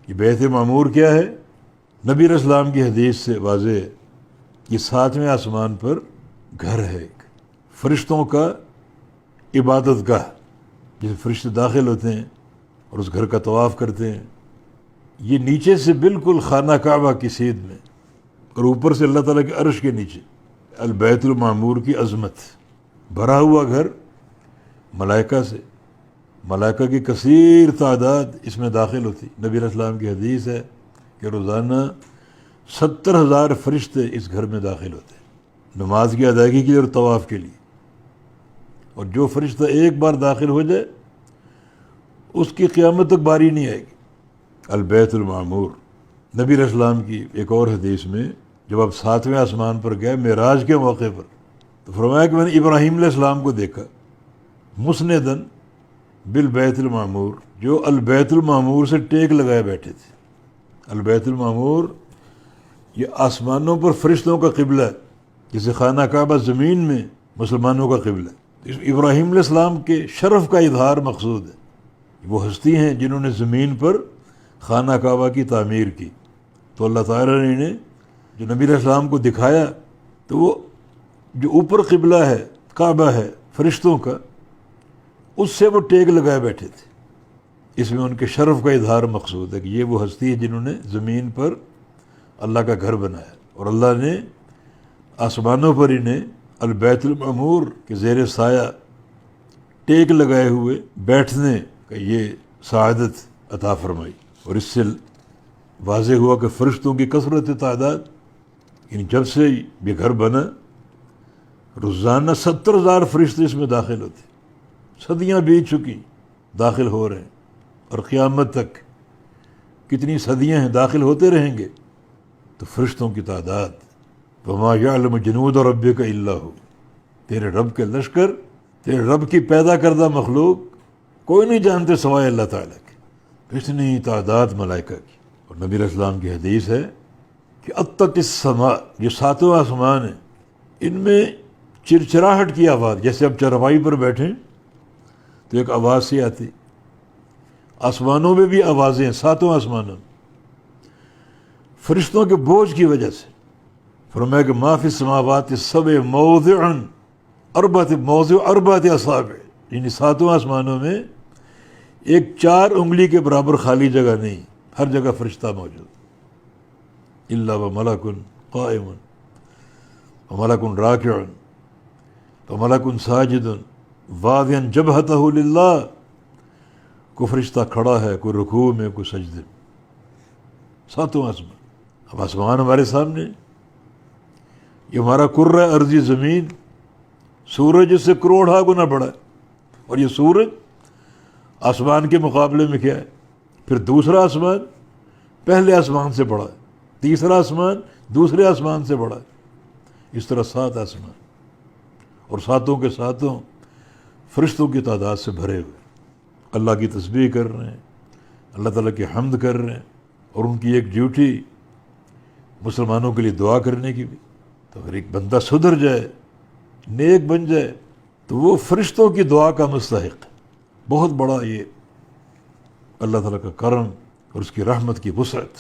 یہ بیت معمور کیا ہے؟ نبی علیہ السلام کی حدیث سے واضح ہے، یہ 7ویں آسمان پر گھر ہے، ایک فرشتوں کا عبادت گاہ، جس فرشتے داخل ہوتے ہیں اور اس گھر کا طواف کرتے ہیں۔ یہ نیچے سے بالکل خانہ کعبہ کی سیدھ میں، اور اوپر سے اللہ تعالیٰ کے عرش کے نیچے البیت المعمور کی عظمت، بھرا ہوا گھر ملائکہ سے، ملائکہ کی کثیر تعداد اس میں داخل ہوتی۔ نبی علیہ السلام کی حدیث ہے کہ روزانہ 70,000 فرشتے اس گھر میں داخل ہوتے ہیں، نماز کی ادائیگی کے لیے اور طواف کے لیے۔ اور جو فرشتہ ایک بار داخل ہو جائے اس کی قیامت تک باری نہیں آئے گی۔ البیت المعمور۔ نبی علیہ السلام کی ایک اور حدیث میں جب آپ 7ویں آسمان پر گئے معراج کے موقع پر، تو فرمایا کہ میں نے ابراہیم علیہ السلام کو دیکھا مسندن بالبیت المعمور، جو البیت المعمور سے ٹیک لگائے بیٹھے تھے۔ البیت المعمور یہ آسمانوں پر فرشتوں کا قبلہ ہے، جسے خانہ کعبہ زمین میں مسلمانوں کا قبلہ ہے۔ ابراہیم علیہ السلام کے شرف کا اظہار مقصود ہے۔ وہ ہستی ہیں جنہوں نے زمین پر خانہ کعبہ کی تعمیر کی، تو اللہ تعالیٰ نے انہیں جو نبی علیہ السلام کو دکھایا، تو وہ جو اوپر قبلہ ہے کعبہ ہے فرشتوں کا، اس سے وہ ٹیک لگائے بیٹھے تھے۔ اس میں ان کے شرف کا اظہار مقصود ہے کہ یہ وہ ہستی ہے جنہوں نے زمین پر اللہ کا گھر بنایا، اور اللہ نے آسمانوں پر انہیں البیت المعمور کے زیر سایہ ٹیک لگائے ہوئے بیٹھنے کا یہ سعادت عطا فرمائی۔ اور اس سے واضح ہوا کہ فرشتوں کی کثرت تعداد، یعنی جب سے یہ گھر بنا روزانہ 70,000 فرشتے اس میں داخل ہوتے، صدیاں بیت چکی داخل ہو رہے ہیں، اور قیامت تک کتنی صدیاں ہیں داخل ہوتے رہیں گے۔ تو فرشتوں کی تعداد، وما یعلم جنود ربک الا ہو، تیرے رب کے لشکر، تیرے رب کی پیدا کردہ مخلوق کوئی نہیں جانتے سوائے اللہ تعالیٰ کے، اتنی تعداد ملائکہ کی۔ اور نبی علیہ السلام کی حدیث ہے کہ اتت السماء، یہ 7واں آسمان ہے، ان میں چرچراہٹ کی آواز، جیسے اب چرپائی پر بیٹھیں تو ایک آواز سی آتی، آسمانوں میں بھی آوازیں ہیں، 7واں آسمانوں میں، فرشتوں کے بوجھ کی وجہ سے۔ فرمایا کہ ما فی السماوات السبع موضع اربعۃ اصابع، یعنی 7واں آسمانوں میں ایک 4 انگلی کے برابر خالی جگہ نہیں، ہر جگہ فرشتہ موجود، الا وملک قائم وملک راکع وملک ساجد واضعا جبہتہ للہ، کوئی فرشتہ کھڑا ہے، کوئی رکوع میں، کوئی سجدے میں۔ 7واں آسمان۔ اب آسمان ہمارے سامنے، یہ ہمارا کرہ ارضی زمین، سورج اس سے کروڑا گنا بڑا ہے، اور یہ سورج آسمان کے مقابلے میں کیا ہے؟ پھر دوسرا آسمان پہلے آسمان سے بڑا ہے، تیسرا آسمان دوسرے آسمان سے بڑا ہے، اس طرح 7 آسمان، اور 7 کے 7 فرشتوں کی تعداد سے بھرے ہوئے، اللہ کی تسبیح کر رہے ہیں، اللہ تعالیٰ کی حمد کر رہے ہیں، اور ان کی ایک ڈیوٹی مسلمانوں کے لیے دعا کرنے کی بھی۔ تو اگر ایک بندہ سدھر جائے، نیک بن جائے، تو وہ فرشتوں کی دعا کا مستحق ہے۔ بہت بڑا یہ اللہ تعالیٰ کا کرم اور اس کی رحمت کی وسعت۔